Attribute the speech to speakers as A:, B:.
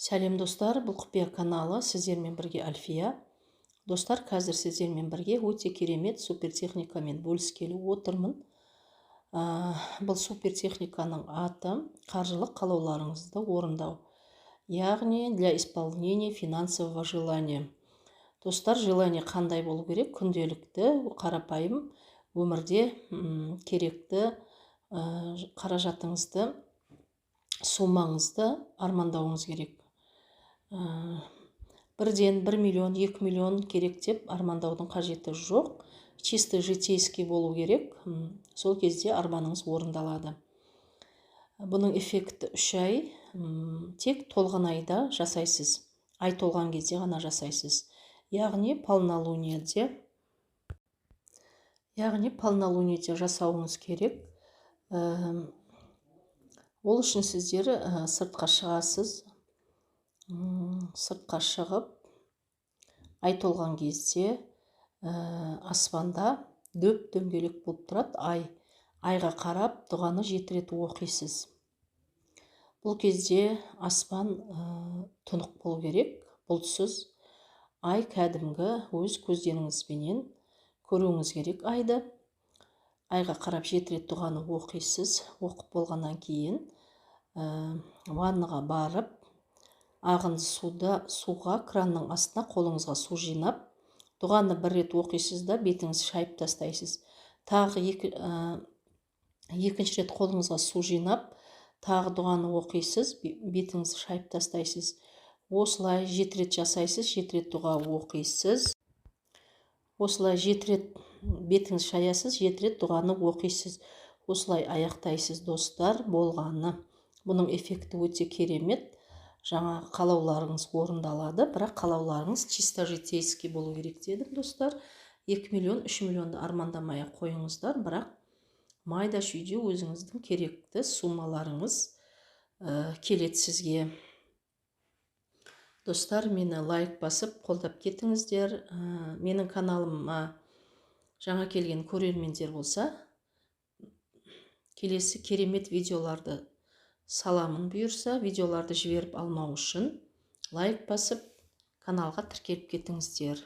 A: Сәлем достар, бұл құпия каналы, сіздермен бірге Альфия. Достар, қазір сіздермен бірге өте керемет супер техникамен бөліскелі отырмын. Бұл супер техниканың аты қаржылық қалауларыңызды орындау. Яғни для исполнения финансового желания. Достар, желание қандай болу керек? Күнделікті, қарапайым өмірде керекті қаражатыңызды, суммаңызды армандауыңыз керек. Бірден 1 миллион, 2 миллион керек деп армандаудың қажеті жоқ. Чисто житейский болу керек. Сол кезде арманыңыз орындалады. Бұның эффекті 3 ай. Тек толған айда жасайсыз. Ай толған кезде ғана жасайсыз. Яғни полнолуниеде жасауыңыз керек. Ол үшін сіздер сыртқа шығасыз. Сыртқа шығып, ай толған кезде аспанда дөп дөңгелек болып тұрады. Айға қарап дұғаны 7 рет оқисыз. Бұл кезде аспан тұнық болу керек, бұлтсыз. Ай кәдімгі өз көздеріңізбенен көруіңіз керек айды. Айға қарап 7 рет дұғаны оқисыз. Оқып болғаннан кейін ваннаға барып, ағынды суға, кранның астына қолыңызға су жинап, дұғаны 1 рет оқисыз да бетіңізді шайып тастайсыз. Тағы екінші рет қолыңызға су жинап, тағы дұғаны оқисыз, бетіңізді шайып тастайсыз. Осылай 7 рет жасайсыз, 7 рет дұға оқисыз. Осылай 7 рет бетіңізді шаясыз, 7 рет дұғаны оқисыз. Осылай аяқтайсыз, достар, болғаны. Бұның эффекті өте керемет. Жаңа қалауларыңыз орындалады, бірақ қалауларыңыз чисто житейский болу керек дедім, достар. 2 миллион, 3 миллионды армандамай қойыңыздар, бірақ майда шүйде өзіңіздің керекті суммаларыңыз келеді сізге. Достар, мені лайк басып, қолдап кетіңіздер. Менің каналыма жаңа келген көрермендер болса, келесі керемет видеоларды саламын бұйырса, видеоларды жіберіп алмау үшін лайк басып, каналға тіркеліп кетіңіздер.